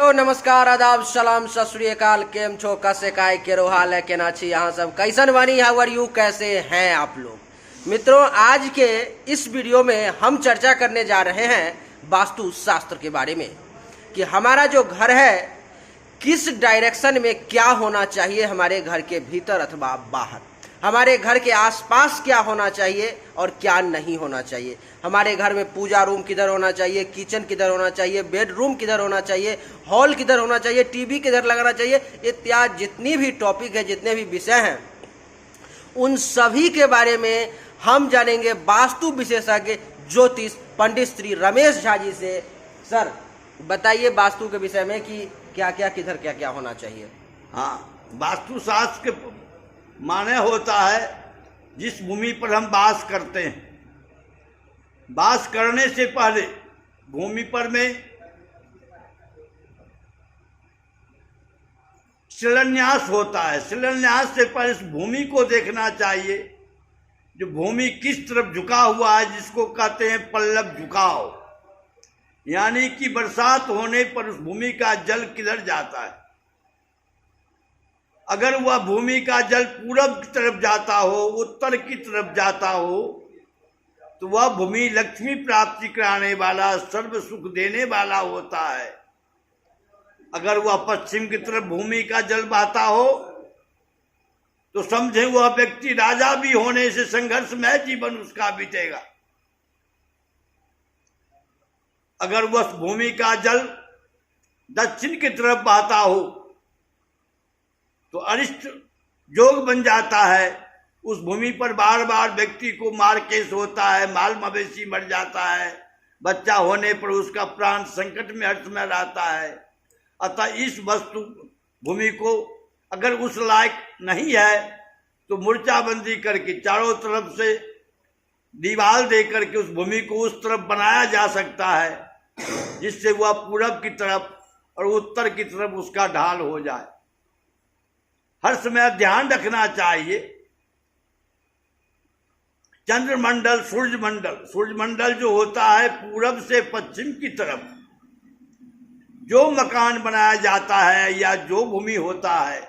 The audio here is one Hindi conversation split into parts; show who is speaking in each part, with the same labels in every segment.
Speaker 1: नमस्कार आदाब सलाम सत श्री अकाल। केम छो कसे काय केरो हाल है केना छी यहाँ सब कैसन बनी हाउ आर यू, कैसे हैं आप लोग। मित्रों, आज के इस वीडियो में हम चर्चा करने जा रहे हैं वास्तु शास्त्र के बारे में कि हमारा जो घर है किस डायरेक्शन में क्या होना चाहिए, हमारे घर के भीतर अथवा बाहर, हमारे घर के आसपास क्या होना चाहिए और क्या नहीं होना चाहिए, हमारे घर में पूजा रूम किधर होना चाहिए, किचन किधर होना चाहिए, बेडरूम किधर होना चाहिए, हॉल किधर होना चाहिए, टीवी किधर लगाना चाहिए, इत्यादि जितनी भी टॉपिक है, जितने भी विषय हैं, उन सभी के बारे में हम जानेंगे वास्तु विशेषज्ञ ज्योतिष पंडित श्री रमेश झा जी से। सर बताइए वास्तु के विषय में कि क्या क्या किधर क्या क्या होना चाहिए।
Speaker 2: हाँ, वास्तुशास्त्र के माने होता है जिस भूमि पर हम वास करते हैं। वास करने से पहले भूमि पर में शिलान्यास होता है। शिलान्यास से पहले इस भूमि को देखना चाहिए, जो भूमि किस तरफ झुका हुआ है, जिसको कहते हैं पल्लव झुकाव, यानी कि बरसात होने पर उस भूमि का जल किधर जाता है। अगर वह भूमि का जल पूरब की तरफ जाता हो, उत्तर की तरफ जाता हो, तो वह भूमि लक्ष्मी प्राप्ति कराने वाला, सर्व सुख देने वाला होता है। अगर वह पश्चिम की तरफ भूमि का जल बहता हो तो समझे वह व्यक्ति राजा भी होने से संघर्षमय जीवन उसका बीतेगा। अगर वह भूमि का जल दक्षिण की तरफ बहता हो तो अरिष्ट योग बन जाता है। उस भूमि पर बार बार व्यक्ति को मार केस होता है, माल मवेशी मर जाता है, बच्चा होने पर उसका प्राण संकट में हर समय रहता है। अतः इस वस्तु भूमि को अगर उस लायक नहीं है तो मूर्चाबंदी करके चारों तरफ से दीवार दे करके उस भूमि को उस तरफ बनाया जा सकता है, जिससे वह पूरब की तरफ और उत्तर की तरफ उसका ढाल हो जाए। हर समय ध्यान रखना चाहिए चंद्रमंडल, सूर्यमंडल जो होता है पूरब से पश्चिम की तरफ जो मकान बनाया जाता है या जो भूमि होता है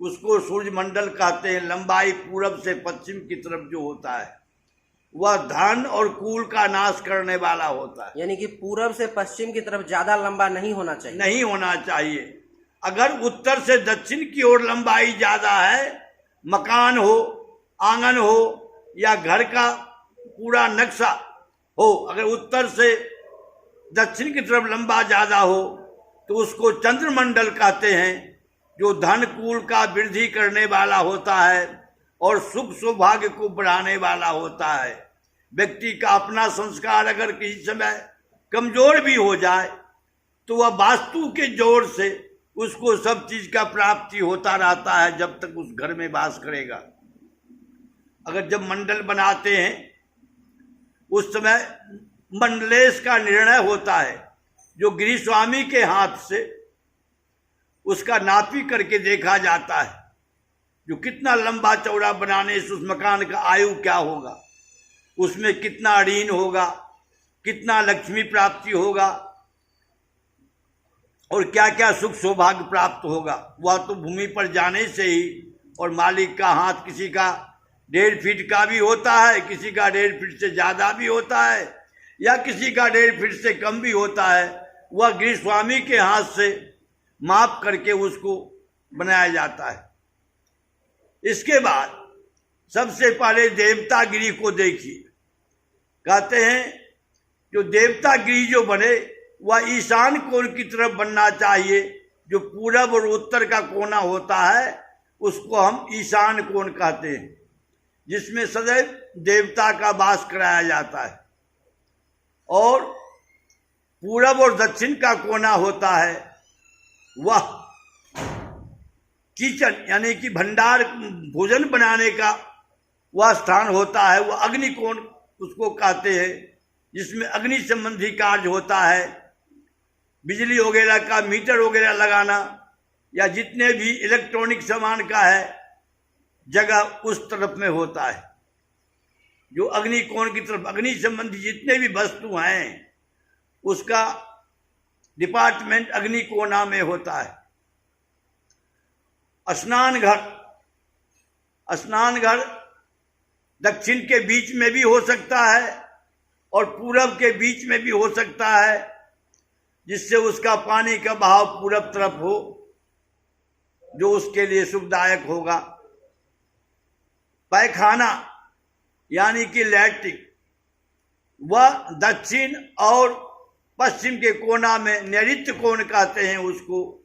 Speaker 2: उसको सूर्यमंडल कहते हैं। लंबाई पूरब से पश्चिम की तरफ जो होता है वह धन और कुल का नाश करने वाला होता है।
Speaker 1: यानी कि पूरब से पश्चिम की तरफ ज्यादा लंबा नहीं होना चाहिए।
Speaker 2: नहीं होना चाहिए। अगर उत्तर से दक्षिण की ओर लंबाई ज्यादा है, मकान हो, आंगन हो या घर का पूरा नक्शा हो, अगर उत्तर से दक्षिण की तरफ लंबा ज्यादा हो तो उसको चंद्रमंडल कहते हैं, जो धन कुल का वृद्धि करने वाला होता है और सुख सौभाग्य को बढ़ाने वाला होता है। व्यक्ति का अपना संस्कार अगर किसी समय कमजोर भी हो जाए तो वह वास्तु के जोर से उसको सब चीज का प्राप्ति होता रहता है जब तक उस घर में वास करेगा। अगर जब मंडल बनाते हैं उस समय मंडलेश का निर्णय होता है, जो गृह स्वामी के हाथ से उसका नापी करके देखा जाता है, जो कितना लंबा चौड़ा बनाने से उस मकान का आयु क्या होगा, उसमें कितना ऋण होगा, कितना लक्ष्मी प्राप्ति होगा और क्या क्या सुख सौभाग्य प्राप्त होगा। वह तो भूमि पर जाने से ही, और मालिक का हाथ किसी का 1.5 फीट का भी होता है, किसी का 1.5 फीट से ज्यादा भी होता है या किसी का 1.5 फीट से कम भी होता है। वह गृह स्वामी के हाथ से माप करके उसको बनाया जाता है। इसके बाद सबसे पहले देवता गृह को देखिए। कहते हैं जो देवता गृह जो बने वह ईशान कोण की तरफ बनना चाहिए। जो पूरब और उत्तर का कोना होता है उसको हम ईशान कोण कहते हैं, जिसमें सदैव देवता का वास कराया जाता है। और पूरब और दक्षिण का कोना होता है वह किचन यानी कि भंडार, भोजन बनाने का वह स्थान होता है। वह अग्नि कोण उसको कहते हैं, जिसमें अग्नि संबंधी कार्य होता है। बिजली वगैरह का मीटर वगैरह लगाना या जितने भी इलेक्ट्रॉनिक सामान का है जगह उस तरफ में होता है। जो अग्नि कोण की तरफ, अग्नि संबंधी जितने भी वस्तु हैं उसका डिपार्टमेंट अग्नि कोना में होता है। स्नान घर दक्षिण के बीच में भी हो सकता है और पूरब के बीच में भी हो सकता है, जिससे उसका पानी का बहाव पूरब तरफ हो, जो उसके लिए सुखदायक होगा। पैखाना यानी कि लैट्रिन वह दक्षिण और पश्चिम के कोना में, नैऋत्य कोण कहते हैं उसको,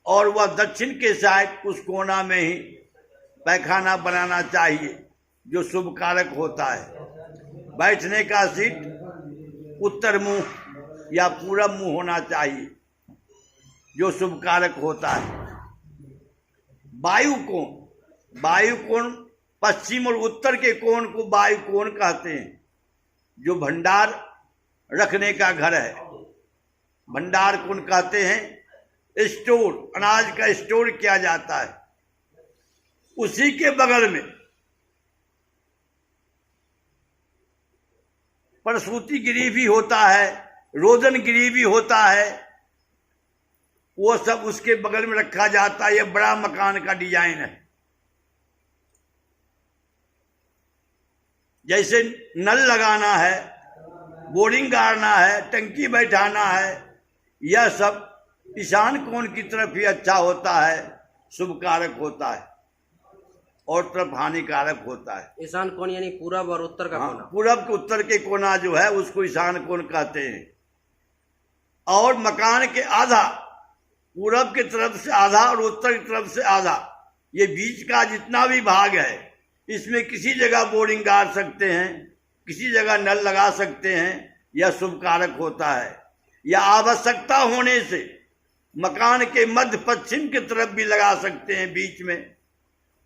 Speaker 2: और वह दक्षिण के साइड उस कोना में ही पैखाना बनाना चाहिए, जो शुभ कारक होता है। बैठने का सीट उत्तर मुंह या पूरब मुंह होना चाहिए, जो शुभ कारक होता है। वायु कोण पश्चिम और उत्तर के कोण को वायु कोण कहते हैं, जो भंडार रखने का घर है। भंडार कोण कहते हैं स्टोर, अनाज का स्टोर किया जाता है। उसी के बगल में प्रसूति गिरी भी होता है, रोदन गिरी भी होता है, वो सब उसके बगल में रखा जाता है। यह बड़ा मकान का डिजाइन है। जैसे नल लगाना है, बोरिंग गाड़ना है, टंकी बैठाना है, यह सब ईशान कोण की तरफ ही अच्छा होता है, शुभ कारक होता है, और तरफ हानिकारक होता है।
Speaker 1: ईशान कोण यानी पूरब और उत्तर का कोना।
Speaker 2: पूरब के उत्तर के कोना जो है उसको ईशान कोण कहते हैं। और मकान के आधा, पूरब की तरफ से आधा और उत्तर की तरफ से आधा, ये बीच का जितना भी भाग है, इसमें किसी जगह बोरिंग गाड़ सकते हैं, किसी जगह नल लगा सकते हैं, यह शुभ कारक होता है। या आवश्यकता होने से मकान के मध्य पश्चिम की तरफ भी लगा सकते हैं बीच में,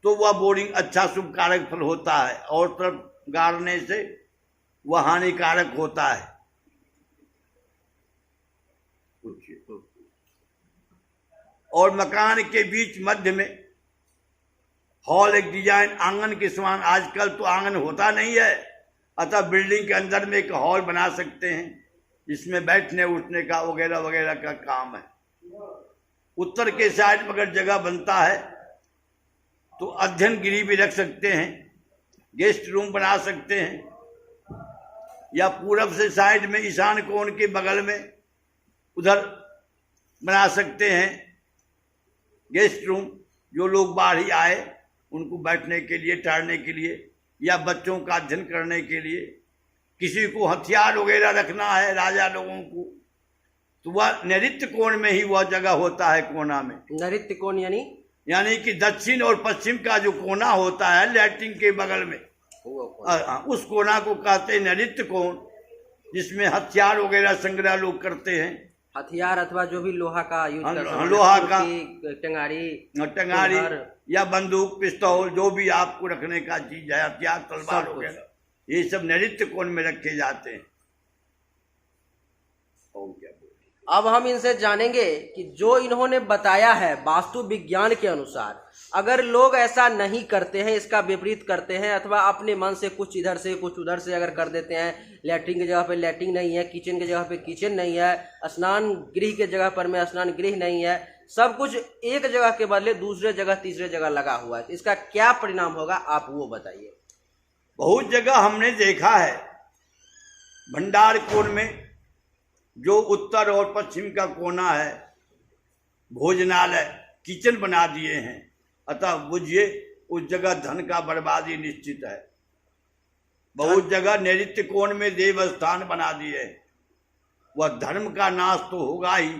Speaker 2: तो वह बोरिंग अच्छा शुभ कारक फल होता है, और तरफ गाड़ने से वह हानिकारक होता है। और मकान के बीच मध्य में हॉल, एक डिजाइन आंगन के समान। आजकल तो आंगन होता नहीं है, अतः बिल्डिंग के अंदर में एक हॉल बना सकते हैं, जिसमें बैठने उठने का वगैरह वगैरह का काम है। उत्तर के साइड में अगर जगह बनता है तो अध्ययन गृह भी रख सकते हैं, गेस्ट रूम बना सकते हैं। या पूरब से साइड में ईशान कोण के बगल में उधर बना सकते हैं गेस्ट रूम, जो लोग बाहर ही आए उनको बैठने के लिए, ठहरने के लिए, या बच्चों का अध्ययन करने के लिए। किसी को हथियार वगैरह रखना है, राजा लोगों को, तो वह नैऋत्य कोण में ही वह जगह होता है, कोना में।
Speaker 1: नैऋत्य कोण यानी
Speaker 2: कि दक्षिण और पश्चिम का जो कोना होता है लैट्रिन के बगल में, उस कोना को कहते हैं नैऋत्य कोण, जिसमें हथियार वगैरह संग्रह लोग करते हैं।
Speaker 1: हथियार अथवा जो भी लोहा का यूज करते हैं,
Speaker 2: लोहा का,
Speaker 1: टंगारी
Speaker 2: या बंदूक, पिस्तौल, जो भी आपको रखने का चीज है, हथियार, तलवार वगैरह, ये सब नैऋत्य कोण में रखे जाते हैं। और क्या
Speaker 1: अब हम इनसे जानेंगे कि जो इन्होंने बताया है वास्तु विज्ञान के अनुसार, अगर लोग ऐसा नहीं करते हैं, इसका विपरीत करते हैं, अथवा अपने मन से कुछ इधर से कुछ उधर से अगर कर देते हैं, लैट्रिन की जगह पे लैट्रिन नहीं है, किचन की जगह पे किचन नहीं है, स्नान गृह के जगह पर में स्नान गृह नहीं है, सब कुछ एक जगह के बदले दूसरे जगह तीसरे जगह लगा हुआ है, इसका क्या परिणाम होगा, आप वो बताइए।
Speaker 2: बहुत जगह हमने देखा है भंडार कोण में, जो उत्तर और पश्चिम का कोना है, भोजनालय, किचन बना दिए हैं। अतः बुझिए उस जगह धन का बर्बादी निश्चित है। बहुत जगह नैऋत्य कोण में देवस्थान बना दिए, वह धर्म का नाश तो होगा ही,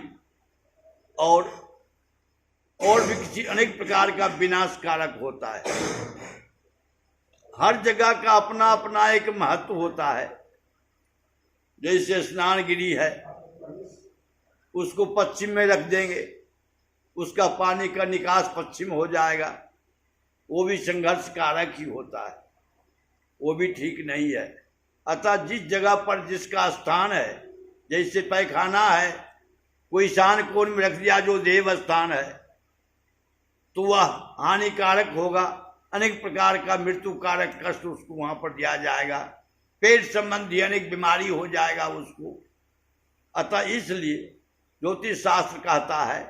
Speaker 2: और भी किसी अनेक प्रकार का विनाशकारक होता है। हर जगह का अपना अपना एक महत्व होता है। जैसे स्नान गृह है, उसको पश्चिम में रख देंगे, उसका पानी का निकास पश्चिम हो जाएगा, वो भी संघर्ष कारक ही होता है, वो भी ठीक नहीं है। अतः जिस जगह पर जिसका स्थान है, जैसे पैखाना है, कोई ईशान कोण में रख दिया जो देव स्थान है, तो वह हानिकारक होगा, अनेक प्रकार का मृत्यु कारक कष्ट उसको वहां पर दिया जाएगा, पेट संबंधी अनेक बीमारी हो जाएगा उसको। अतः इसलिए ज्योतिष शास्त्र कहता है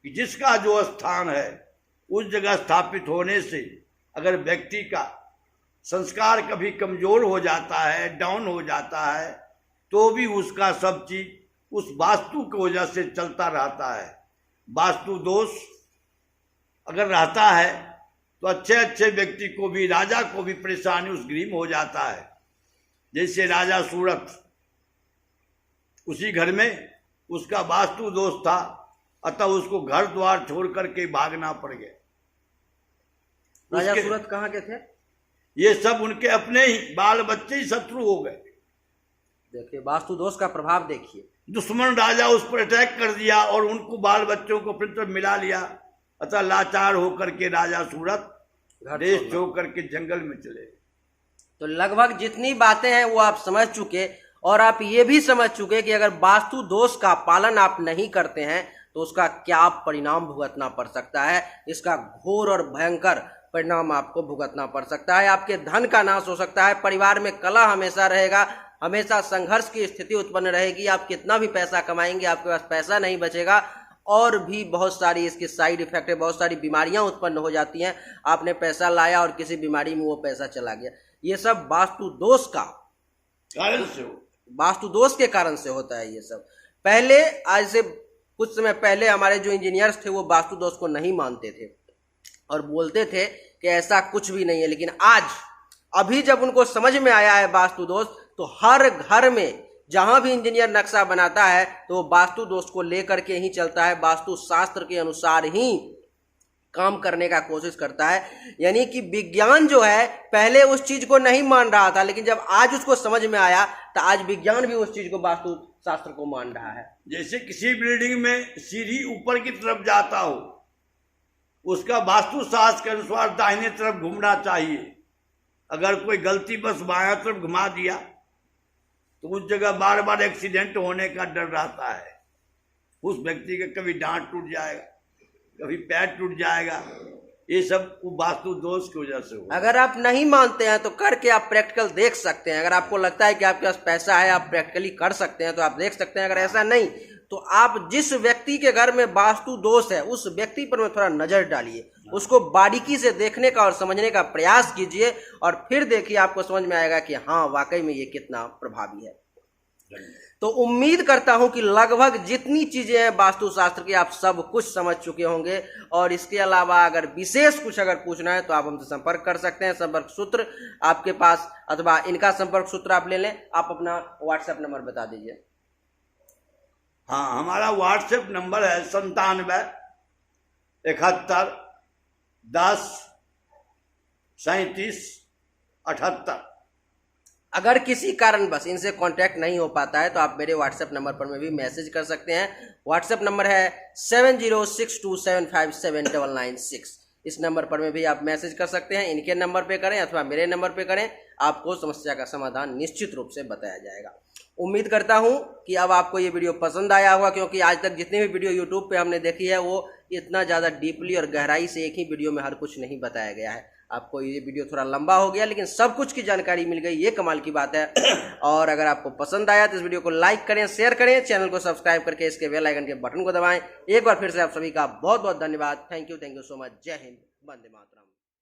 Speaker 2: कि जिसका जो स्थान है उस जगह स्थापित होने से अगर व्यक्ति का संस्कार कभी कमजोर हो जाता है, डाउन हो जाता है, तो भी उसका सब चीज उस वास्तु की वजह से चलता रहता है। वास्तु दोष अगर रहता है तो अच्छे अच्छे व्यक्ति को भी, राजा को भी परेशानी उस गृह में हो जाता है। जैसे राजा सूरत, उसी घर में उसका वास्तु दोष था, अतः उसको घर द्वार छोड़ करके भागना पड़ गया।
Speaker 1: राजा सूरत कहाँ के थे?
Speaker 2: ये सब उनके अपने ही बाल बच्चे ही शत्रु हो गए।
Speaker 1: देखिए वास्तु दोष का प्रभाव देखिए।
Speaker 2: दुश्मन राजा उस पर अटैक कर दिया और उनको बाल बच्चों को अपनी तरफ मिला लिया। अतः लाचार होकर के राजा सूरत देश छोड़ करके जंगल में चले।
Speaker 1: तो लगभग जितनी बातें हैं वो आप समझ चुके, और आप ये भी समझ चुके कि अगर वास्तु दोष का पालन आप नहीं करते हैं तो उसका क्या परिणाम भुगतना पड़ सकता है। इसका घोर और भयंकर परिणाम आपको भुगतना पड़ सकता है। आपके धन का नाश हो सकता है, परिवार में कलह हमेशा रहेगा, हमेशा संघर्ष की स्थिति उत्पन्न रहेगी। आप कितना भी पैसा कमाएंगे आपके पास पैसा नहीं बचेगा, और भी बहुत सारी इसके साइड इफेक्ट है, बहुत सारी बीमारियां उत्पन्न हो जाती हैं। आपने पैसा लाया और किसी बीमारी में वो पैसा चला गया। ये सब वास्तु दोष का
Speaker 2: कारण से हो,
Speaker 1: वास्तु दोष के कारण से होता है। ये सब पहले, आज से कुछ समय पहले हमारे जो इंजीनियर्स थे वो वास्तु दोष को नहीं मानते थे और बोलते थे कि ऐसा कुछ भी नहीं है। लेकिन आज अभी जब उनको समझ में आया है वास्तु दोष, तो हर घर में जहां भी इंजीनियर नक्शा बनाता है तो वो वास्तु दोष को लेकर के ही चलता है, वास्तु शास्त्र के अनुसार ही काम करने का कोशिश करता है। यानी कि विज्ञान जो है पहले उस चीज को नहीं मान रहा था, लेकिन जब आज उसको समझ में आया तो आज विज्ञान भी उस चीज को वास्तु शास्त्र को मान रहा है।
Speaker 2: जैसे किसी बिल्डिंग में सीढ़ी ऊपर की तरफ जाता हो, उसका वास्तु शास्त्र के अनुसार दाहिने तरफ घूमना चाहिए। अगर कोई गलती बस बायां तरफ घुमा दिया तो उस जगह बार बार एक्सीडेंट होने का डर रहता है। उस व्यक्ति का कभी दांत टूट जाएगा, कभी पैर टूट जाएगा। ये सब वास्तु दोष की वजह से हो।
Speaker 1: अगर आप नहीं मानते हैं तो करके आप प्रैक्टिकल देख सकते हैं। अगर आपको लगता है कि आपके पास पैसा है, आप प्रैक्टिकली कर सकते हैं तो आप देख सकते हैं। अगर ऐसा नहीं तो आप जिस व्यक्ति के घर में वास्तु दोष है उस व्यक्ति पर में थोड़ा नजर डालिए, उसको बारीकी से देखने का और समझने का प्रयास कीजिए, और फिर देखिए आपको समझ में आएगा कि हाँ वाकई में ये कितना प्रभावी है। तो उम्मीद करता हूं कि लगभग जितनी चीजें हैं वास्तु शास्त्र की आप सब कुछ समझ चुके होंगे, और इसके अलावा अगर विशेष कुछ अगर पूछना है तो आप हमसे संपर्क कर सकते हैं। संपर्क सूत्र आपके पास, अथवा इनका संपर्क सूत्र आप ले लें। आप अपना व्हाट्सएप नंबर बता दीजिए।
Speaker 2: हाँ, हमारा व्हाट्सएप नंबर है 97 71 10 37 78।
Speaker 1: अगर किसी कारणवश इनसे कांटेक्ट नहीं हो पाता है तो आप मेरे व्हाट्सएप नंबर पर में भी मैसेज कर सकते हैं। व्हाट्सएप नंबर है 7062757996। इस नंबर पर में भी आप मैसेज कर सकते हैं। इनके नंबर पे करें अथवा मेरे नंबर पे करें, आपको समस्या का समाधान निश्चित रूप से बताया जाएगा। उम्मीद करता हूं कि अब आपको ये वीडियो पसंद आया होगा, क्योंकि आज तक जितनी भी वीडियो यूट्यूब पे हमने देखी है वो इतना ज़्यादा डीपली और गहराई से एक ही वीडियो में हर कुछ नहीं बताया गया है। आपको ये वीडियो थोड़ा लंबा हो गया लेकिन सब कुछ की जानकारी मिल गई, ये कमाल की बात है। और अगर आपको पसंद आया तो इस वीडियो को लाइक करें, शेयर करें, चैनल को सब्सक्राइब करके इसके बेल आइकन के बटन को दबाएं। एक बार फिर से आप सभी का बहुत बहुत धन्यवाद। Thank you so much. जय हिंद, वंदे मातरम।